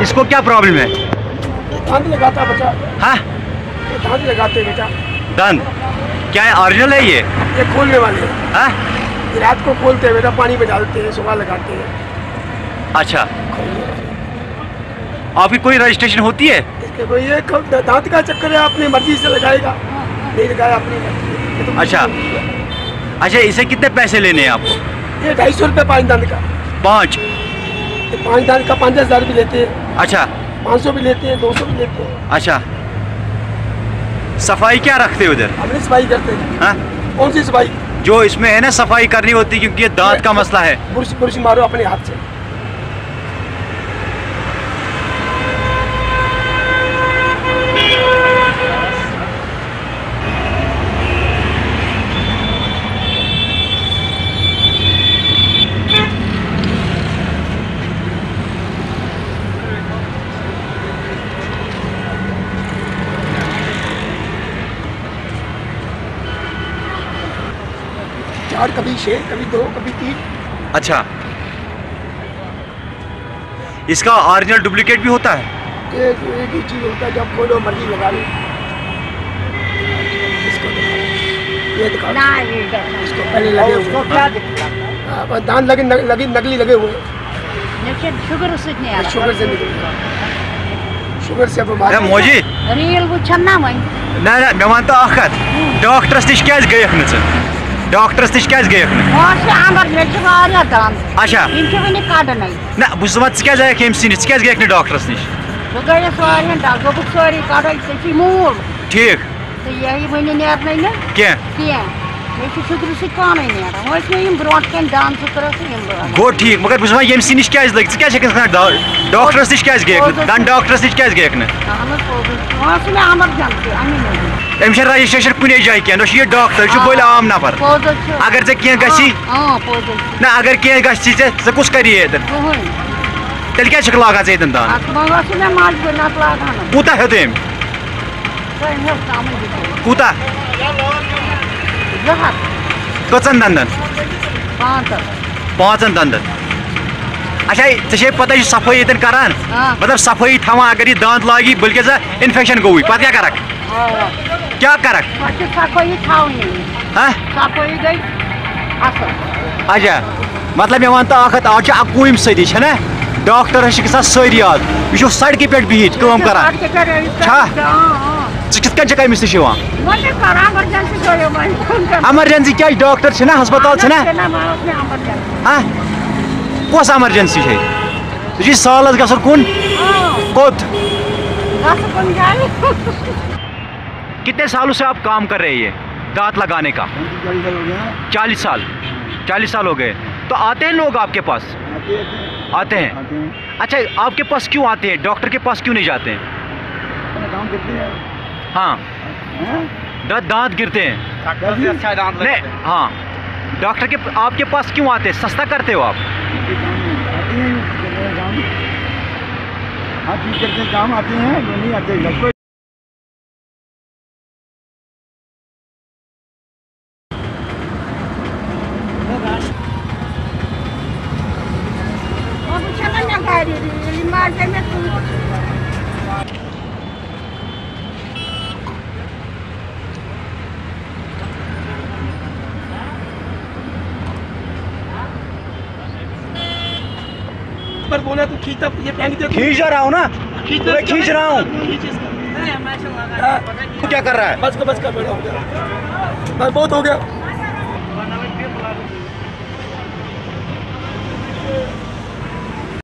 इसको क्या प्रॉब्लम है? दांत लगाता बच्चा। हाँ, दांत लगाते बेटा। दंत क्या है? ओरिजिनल है ये? ये खोलने वाले हैं। हाँ, रात को खोलते हैं बेटा, पानी में डालते हैं, सुबह लगाते हैं। अच्छा, आपकी कोई रजिस्ट्रेशन होती है? इसके कोई ये दांत का चक्कर है, अपनी मर्जी से लगाएगा, नहीं लगाया अपनी मर्जी। तो अच्छा अच्छा, इसे कितने पैसे लेने हैं आपको? ये 250 रुपये 5 दांत का। 5? 5 दांत का 5000 भी लेते हैं। अच्छा, 500 भी लेते हैं, 200 भी लेते हैं। अच्छा, सफाई क्या रखते हो उधर? अपनी सफाई करते हैं। हाँ, कौन सी सफाई? जो इसमें है ना, सफाई करनी होती है क्योंकि ये दांत का मसला है। बुरश मारो अपने हाथ से। चार, कभी 6, कभी 2, कभी 3। अच्छा, इसका ओरिजिनल डुप्लीकेट भी होता है? एक ही चीज होता है, जब खोलो मर्जी लगा लो। इसको ये दिखा, इसको पहले लगे हुए दांत लगे, नकली लगे हुए। शुगर से शुगर से शुगर से बीमारी मोजी रियल वो छन्ना वही ना मे वन तो डॉक्टरस निश क्या गयक न डॉक्टरस निश क्या गयक अच्छा ना बस क्या गयक अम्स नश क्या गयक डॉक्टरस निश मूल ठीक तो यही वन नी क्या शुगर से पान ब्रो दान गो ठीक मगर बस यम्स नश क्या लग क्या डॉक्टरस निश क्या गयक दान डॉक्टरस निश क्या गयक अम्स रजिस्ट्रेशन कुछ जाए क्या ये डॉक्टर बोल आम नफर अगर ऐ क्या ना अगर क्या गे कुछ कर तेल क्या लागान ऐ दान कूता हेत अम कूता कचन दंदन 5 दंदन अच्छा ऐ पता सफाई ये करान मतलब सफाई थवान अगर ये दांत लागी बल्कि इन्फेक्शन गई पत क्या करक क्या करक अच्छा मतलब मे वन तो आज 21वीं सदी है ना डॉक्टर ग सारी आज यह सड़क पे बिहित कम करान कित अमिस नश एमरजेंसी क्या डॉक्टर ना हस्पताल ना हाँ कस एमरजेंसी है साल ग कुन कोत कितने सालों से आप काम कर रहे हैं ये दांत लगाने का? 40 साल 40 साल हो गए। तो आते हैं लोग आपके पास? आते हैं। अच्छा आपके पास क्यों आते हैं, डॉक्टर के पास क्यों नहीं जाते हैं? हाँ दांत गिरते हैं नहीं हाँ डॉक्टर के आपके पास क्यों आते हैं? सस्ता करते हो आप? हाँ ठीक करते काम आते हैं, नहीं आते पर बोला तो खींचता ये फेंक दे। खींच रहा हूँ ना, खींच रहा हूँ। क्या कर रहा है? बस कर बेटा, हो गया, बस बहुत हो गया।